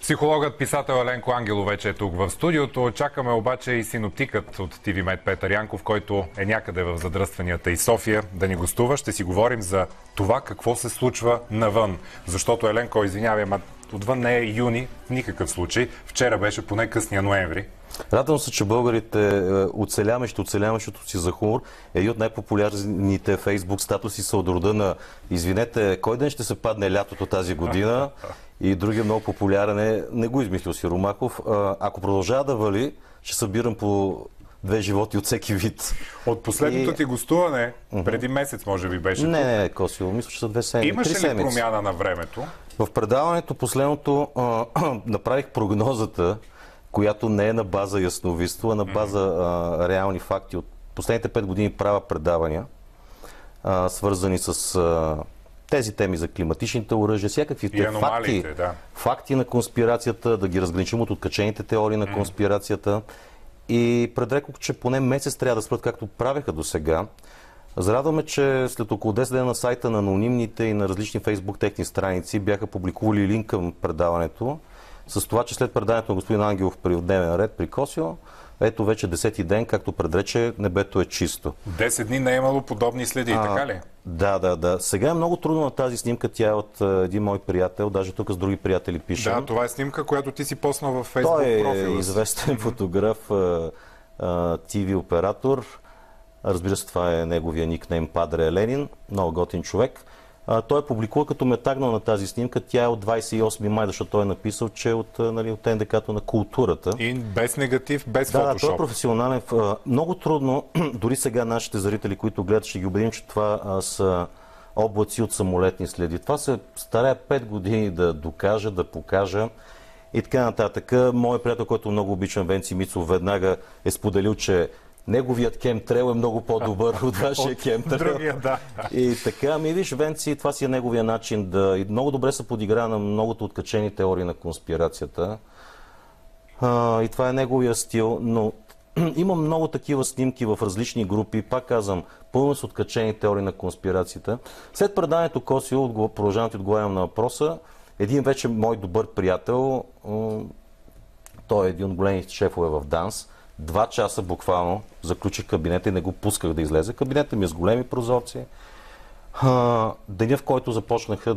Психологът, писател Еленко Ангелов вече е тук в студиото. Чакаме обаче и синоптикът от TVMed Петър Янков, който е някъде в задръстванията и София, да ни гостува. Ще си говорим за това какво се случва навън. Защото, Еленко, извинявай, отвън не е юни в никакъв случай. Вчера беше поне късния ноември. Радвам се, че българите оцеляващото си за хумор е и от най-популярните фейсбук статуси са от рода на "Извинете, кой ден ще се падне лятото тази година?" И другия много популярен е, не го измислил Сиромахов, "Ако продължава да вали, ще събирам по 2 животи от всеки вид." От последното ти гостуване, преди месец може би беше. Не, Косио, мисля, че са 2 седмици. Имаше ли промяна на времето? В предаването последното направих прогнозата, която не е на база ясновидство, а на база реални факти. От последните 5 години правя предавания, свързани с тези теми за климатичните оръжия, всякакви факти на конспирацията, да ги разграничим от откачените теории на конспирацията. И предрекох, че поне месец трябва да спрат, както правеха до сега. Зарадваме, че след около 10 дена на сайта на анонимните и на различни фейсбук техни страници бяха публикували линк към предаването, с това, че след предаването на господин Ангелов при дневен ред при Косио, ето вече 10-ти ден, както предрече, небето е чисто. 10 дни не е имало подобни следи, така ли? Да. Сега е много трудно на тази снимка. Тя е от един мой приятел, даже тук с други приятели пишем. Да, това е снимка, която ти си поснал във фейсбук профила. Той е известен фотограф, ТВ оператор. Разбира се, това е неговия никнейм Падре Ленин, много готин човек. Той е публикува, като ме тагнал на тази снимка. Тя е от 28 май, защото той е написал, че е от НДК-то на културата. И без негатив, без фотошоп. Да, той е професионален. Много трудно, дори сега нашите зрители, които гледат, ще ги убедим, че това са облаци от самолетни следи. Това се старая 5 години да докажа, да покажа и така нататък. Моят приятел, който много обичам, Венци Мицов, веднага е споделил, че неговият кемтрейл е много по-добър от вашия кемтрейл. Другия, да. И така, виж, Венци, това си е неговия начин да... И много добре се подигра на многото откачени теории на конспирацията. И това е неговия стил, но има много такива снимки в различни групи. Пак казвам, пълно с откачени теории на конспирацията. След предаването Косио, продължавам да отговарям на въпроса, един вече мой добър приятел, той е един от големите шефове в ДАНС, 2 часа буквално заключих кабинета и не го пусках да излезе. Кабинета ми е с големи прозорци. Деня, в който започнаха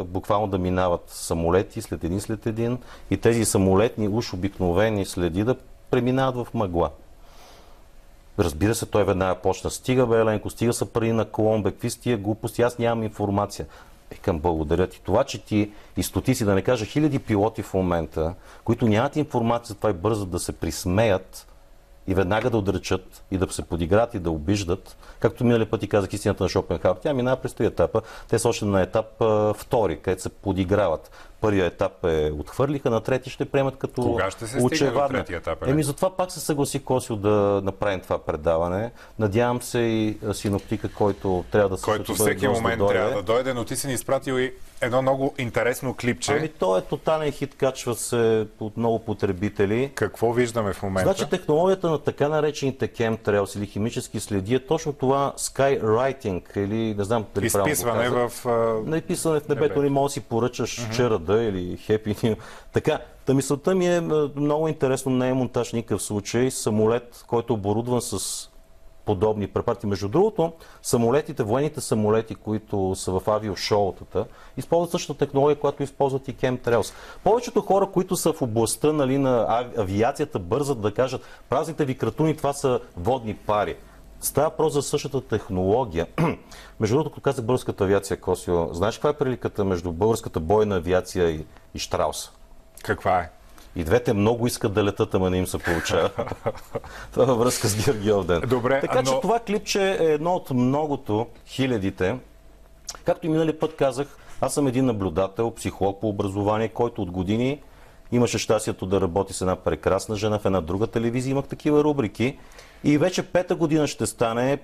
буквално да минават самолети след един и тези самолетни, уж обикновени следи да преминават в мъгла. Разбира се, той веднага почна: "Стига, бе, Еленко, стига са пари на Коломбе, какви с тия глупости, аз нямам информация." Викам, благодаря ти. Това, че ти и стотици, да не кажа хиляди пилоти в момента, които нямат информация за това и бързат да се присмеят и веднага да отречат и да се подиграят и да обиждат. Както минали пъти казах истината на Шопенхауер, тя минава през 3 етапа. Те са още на етап 2, където се подиграват. Първият етап отхвърлиха, на трети ще приемат като очевадна. Кога ще се стигне до третия етап? Затова пак се съгласи Косио да направим това предаване. Надявам се и синоптика, който трябва да се... Който всеки момент трябва да дойде, но ти си ни изпратил и едно много интересно клипче. То е тотален хит, качва се от много потребители. Какво виждаме в момента? Значи технологията на така наречените chemtrails или химически следи е точно това skywriting, или не знам дали правилно го казах. Изписване в небето. Не може да си поръчаш черада или хепи. Така, мисълта ми е много интересно, не е монтаж никакъв случай. Самолет, който е оборудван с подобни препарати. Между другото, военните самолети, които са в авиошоутата, използват същата технология, която използват и chemtrails. Повечето хора, които са в областта на авиацията, бързат да кажат: "Празните ви кратуни, това са водни пари." Става въпрос за същата технология. Между другото, като казах българската авиация, Косио, знаеш каква е приликата между българската бойна авиация и Щраус? Каква е? И двете много искат да летат, ама не им се получава. Това във връзка с Георгиев ден. Добре, така че това клипче е едно от многото, хилядите. Както и миналия път казах, аз съм един наблюдател, психолог по образование, който от години имаше щастието да работи с една прекрасна жена в една друга телевизия. Имах такива рубрики. И вече 5-та година ще стане.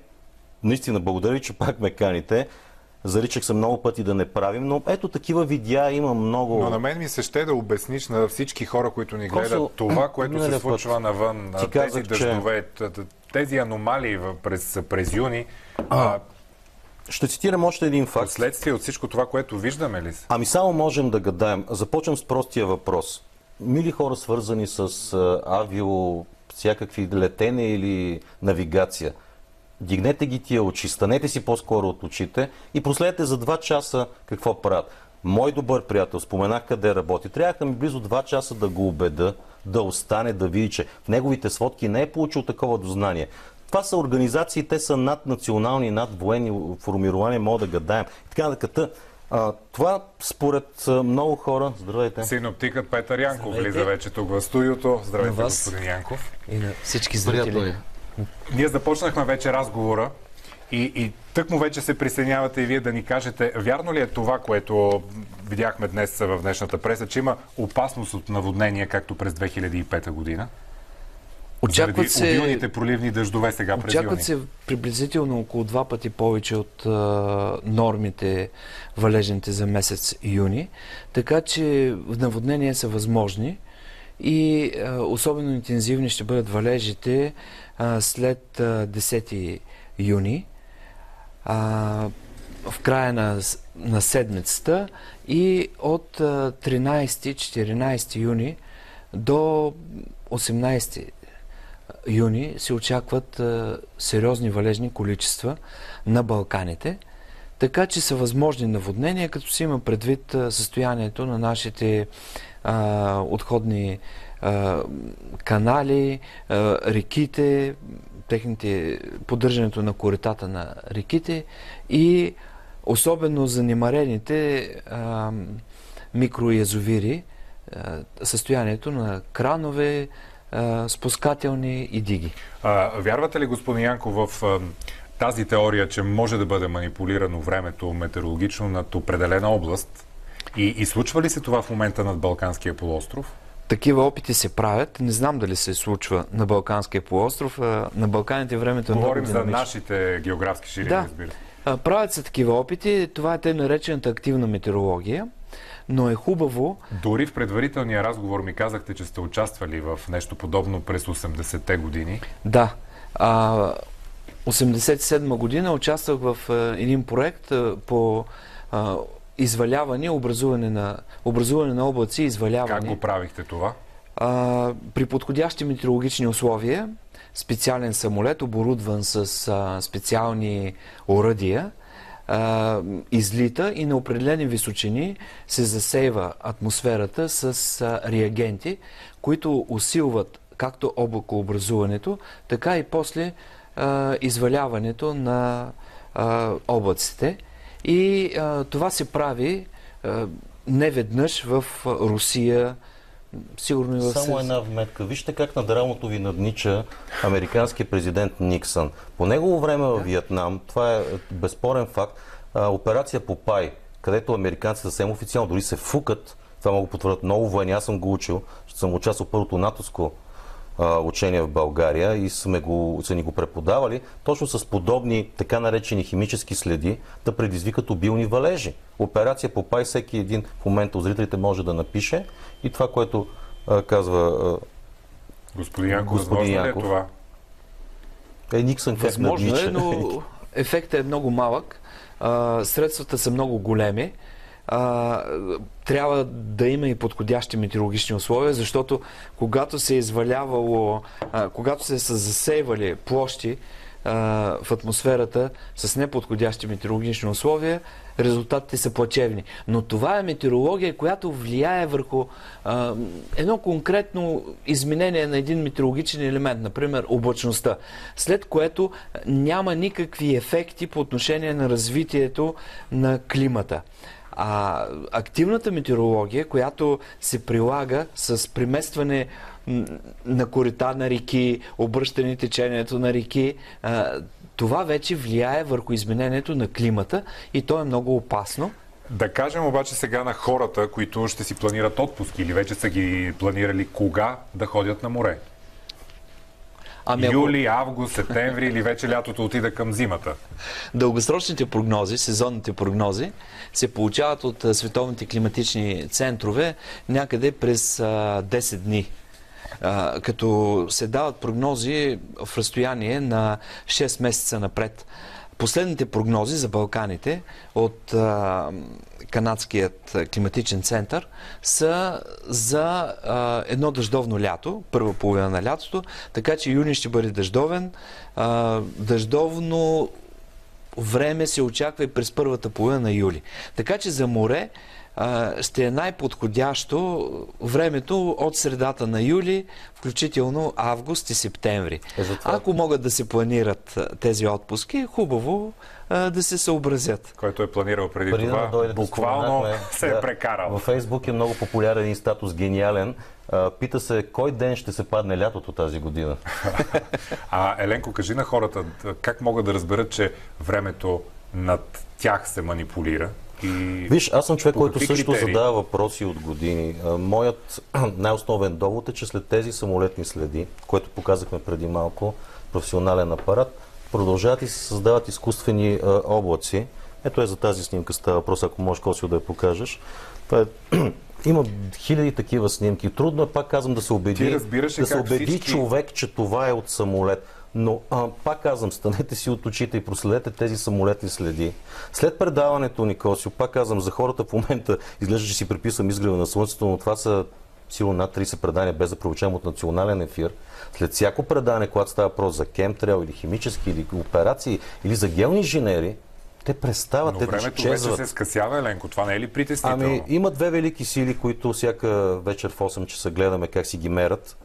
Наистина, благодаря ви, че пак ме каните. Заричах се много пъти да не правим, но ето такива видеа има много. Но на мен ми се ще да обясниш на всички хора, които ни гледат, това, което се случва навън, тези дъждове, тези аномалии през юни. Ще цитирам още един факт. Последствие от всичко това, което виждаме ли? Само можем да гадаем. Започвам с простия въпрос. мили хора, свързани с авио, всякакви летене или навигация. Дигнете ги тия очи, станете си по-скоро от очите и проследете за 2 часа какво правят. Мой добър приятел, споменах къде работи. Трябваха ми близо 2 часа да го убеда, да остане, да види, че в неговите сводки не е получил такова дознание. Това са организации, те са наднационални, надвоенни формирования, мога да гадаем. Така да това според много хора... Здравейте. Синоптикът Петър Янков влиза вече тук в студиото. Здравейте, господин Янков. И на всички зрители. Ние започнахме вече разговора и тъкмо вече се присъединявате и вие да ни кажете, вярно ли е това, което видяхме днес в днешната преса, че има опасност от наводнение, както през 2005 година? Очакват се обилните проливни дъждове сега през юни. Очакват се приблизително около 2 пъти повече от нормите валежните за месец юни, така че наводнения са възможни и особено интензивни ще бъдат валежите след 10 юни, в края на седмицата и от 13-14 юни до 18 юни се очакват сериозни валежни количества на Балканите, така че са възможни наводнения, като се има предвид състоянието на нашите отходни канали, реките, поддържането на коретата на реките и особено занемарените микроязовири, състоянието на кранове, спускателни и диги. Вярвате ли, господин Янков, в тази теория, че може да бъде манипулирано времето метеорологично над определена област? И случва ли се това в момента над Балканския полуостров? Такива опити се правят. Не знам дали се случва на Балканския полуостров. На Балканите времето е много динамично. Говорим за нашите географски ширини, разбира се. Правят се такива опити. Това е тъй наречената активна метеорология. Но е хубаво... Дори в предварителния разговор ми казахте, че сте участвали в нещо подобно през 80-те години. Да. 87 година участвах в един проект по изваляване, образуване на облаци и изваляване. Как го правихте това? При подходящи метеорологични условия, специален самолет, оборудван с специални оръдия, излита и на определени височини се засейва атмосферата с реагенти, които усилват както облакообразуването, така и после изваляването на облаците. И това се прави неведнъж в Русия, сигурно и в Само една вметка. Вижте как надрамото ви наднича американският президент Никсън. По негово време във Виетнам, това е безспорен факт, операция Попай, където американците съвсем официално дори се фукат, това мога потвърдят много военни, аз съм го учил, ще съм участвал в първото натовско учение в България и са ни го преподавали, точно с подобни така наречени химически следи да предизвикат обилни валежи. Операция Попай, всеки един в момента от зрителите може да напише и това, което казва господин Янков, възможно ли е това? Никсън как възможно е, но ефектът е много малък. Средствата са много големи. Трябва да има и подходящи метеорологични условия, защото когато се е извалявало, когато се са засейвали площи в атмосферата с неподходящи метеорологични условия, резултатите са плачевни. Но това е метеорология, която влияе върху едно конкретно изменение на един метеорологичен елемент, например облачността, след което няма никакви ефекти по отношение на развитието на климата. А активната метеорология, която се прилага с преместване на корита на реки, обръщане течението на реки, това вече влияе върху изменението на климата и то е много опасно. Да кажем обаче сега на хората, които ще си планират отпуски или вече са ги планирали кога да ходят на море. Юли, август, септември или вече лятото отида към зимата? Дългосрочните прогнози, сезонните прогнози се получават от световните климатични центрове някъде през 10 дни. Като се дават прогнози в разстояние на 6 месеца напред. последните прогнози за Балканите от канадският климатичен център са за едно дъждовно лято, първа половина на лятото, така че юни ще бъде дъждовен. Дъждовно време се очаква и през първата половина на юли. Така че за море ще е най-подходящо времето от средата на юли, включително август и септември. Ако могат да се планират тези отпуски, е хубаво да се съобразят. Който е планирал преди това, да буквално се е прекарал. Във Фейсбук е много популярен и статус гениален. Пита се, кой ден ще се падне лятото тази година? Еленко, кажи на хората, как могат да разберат, че времето над тях се манипулира? Виж, аз съм човек, който също задава въпроси от години. Моят най-основен довод е, че след тези самолетни следи, което показахме преди малко, професионален апарат, продължават и се създават изкуствени облаци. Ето е за тази снимка става въпрос, ако можеш, Косио, да я покажеш. Има хиляди такива снимки. Трудно е, пак казвам, да се убеди човек, че това е от самолет. Но, пак казвам, станете си от очите и проследете тези самолетни следи. След предаването, Никосио, пак казвам, за хората в момента изглежда, че си приписвам изгрева на Слънцето, но това са силно над 30 предания, без да проучавам от национален ефир. След всяко предание, когато става въпрос за кемтрел или химически, или операции, или за геоинженери, те престават, те времето вече се скъсява, Еленко. Това не е ли притеснително? Има две велики сили, които всяка вечер в 8 часа гледаме как си ги мерят.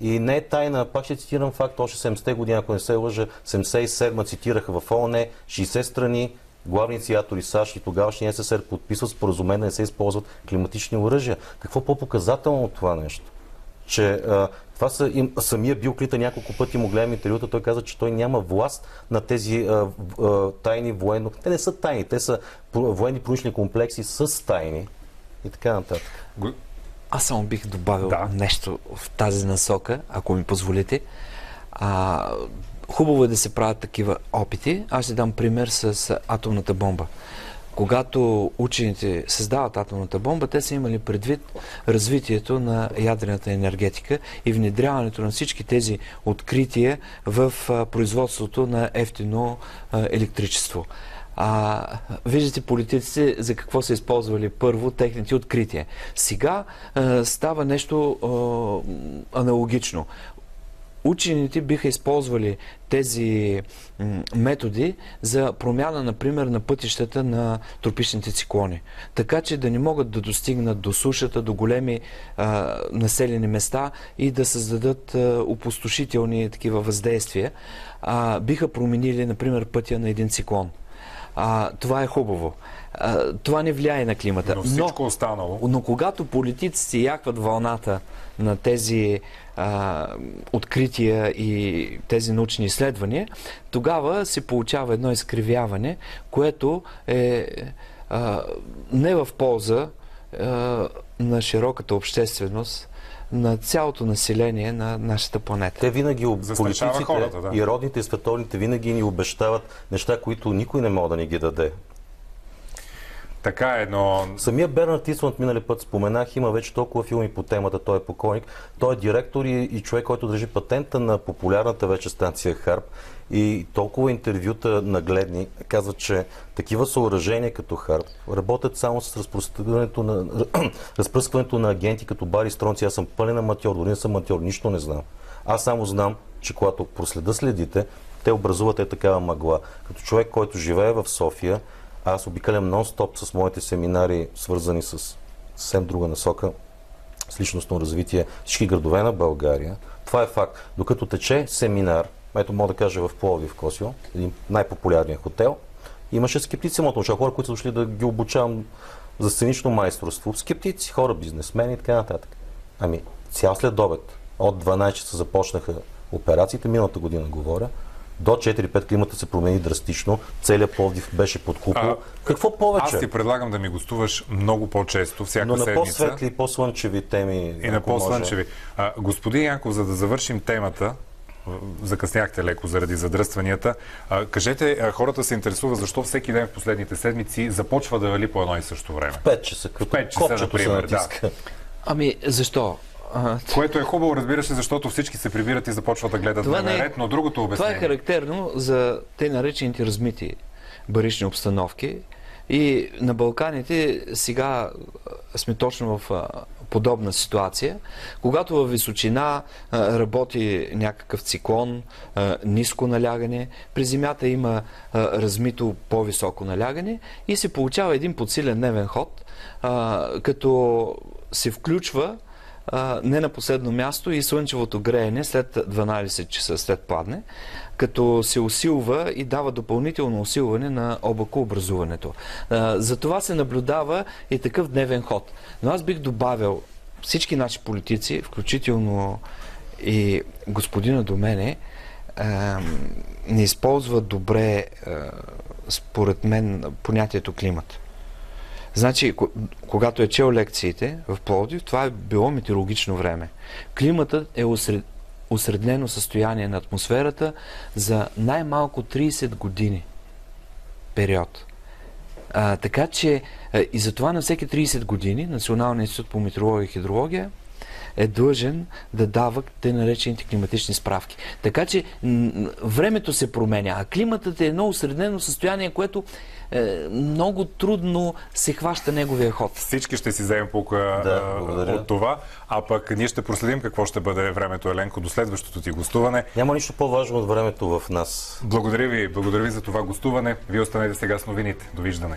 И не е тайна, пак ще цитирам факт, още 70-те години, ако не се лъжа, 77-ма цитираха в ООН, 60 страни, главни инициатори САЩ и тогавашния СССР подписват споразумение да не се използват климатични оръжия. Какво по-показателно от това нещо? Че това самия Бил Клинтън няколко пъти му гледам интервюта, той каза, че той няма власт на тези тайни военно... Те не са тайни, те са военни промишлени комплекси с тайни и така нататък. Аз само бих добавил нещо в тази насока, ако ми позволите. Хубаво е да се правят такива опити. Аз ще дам пример с атомната бомба. Когато учените създават атомната бомба, те са имали предвид развитието на ядрената енергетика и внедряването на всички тези открития в производството на ефтино електричество. Виждате политиците за какво са използвали първо техните открития. Сега става нещо аналогично. Учените биха използвали тези методи за промяна, например, на пътищата на тропичните циклони. Така че да не могат да достигнат до сушата, до големи населени места и да създадат опустошителни такива въздействия. Биха променили, например, пътя на един циклон. Това е хубаво. Това не влияе на климата. Но всичко останало. Но когато политиците яхват вълната на тези открития и тези научни изследвания, тогава се получава едно изкривяване, което е не в полза на широката общественост, на цялото население на нашата планета. Те винаги, политиците и родните и световните, винаги ни обещават неща, които никой не може да ни ги даде. Така е, но... Самия Бернард Исланд, минали път споменах, има вече толкова филми по темата, той е покойник. Той е директор и човек, който държи патента на популярната вече станция Харп. И толкова интервюта нагледни казват, че такива съоръжения като Харп работят само с разпръскването на агенти като бари, стронци. Аз съм пълен аматьор, дори не съм аматьор, нищо не знам. Аз само знам, че когато проследа следите, те образуват такава мъгла. Като човек, който живее в София, аз обикалям нон-стоп с моите семинари, свързани с съвсем друга насока, с личностно развитие, всички градове на България. Това е факт. Докато тече семинар, ето мога да кажа в Пловдив, Косио, един най-популярният хотел, имаше скептици, хора, които са дошли да ги обучавам за сценично майсторство. Скептици, хора, бизнесмени и така нататък. Цял след обед, от 12 часа започнаха операциите, миналата година говоря, до 4-5 климата се промени драстично. Целият Пловдив беше под купол. Какво повече? Аз ти предлагам да ми гостуваш много по-често, всяка седмица. Но на по-светли и по-слънчеви теми. И на по-слънчеви. Господин Янков, за да завършим темата, закъсняхте леко заради задръстванията. Кажете, хората се интересуват защо всеки ден в последните седмици започва да вали по едно и също време. В 5 часа, като 5 часа, например, защо? Което е хубаво, разбира се, защото всички се прибират и започват да гледат дневен ред, но другото обяснение. Това е характерно за тъй наречените размити барични обстановки. И на Балканите сега сме точно в подобна ситуация, когато във височина работи някакъв циклон, ниско налягане, при земята има размито по-високо налягане и се получава един подсилен дневен ход, като се включва не на последно място и слънчевото греене след 12 часа след падне, като се усилва и дава допълнително усилване на облакообразуването. За това се наблюдава и такъв дневен ход. Но аз бих добавил, всички наши политици, включително и господина до мене, не използват добре, според мен, понятието климат. Значи, когато е чел лекциите в Пловдив, това е било метеорологично време. Климатът е усреднено състояние на атмосферата за най-малко 30 години период. Така че и затова на всеки 30 години Националният институт по метеорология и хидрология е длъжен да дава те наречените климатични справки. Така че времето се променя, а климатът е едно усреднено състояние, което много трудно се хваща неговия ход. Всички ще си вземем поука от това, а пък ние ще проследим какво ще бъде времето, Еленко, до следващото ти гостуване. Няма нищо по-важно от времето в нас. Благодаря ви за това гостуване. Вие останете сега с новините. Довиждане.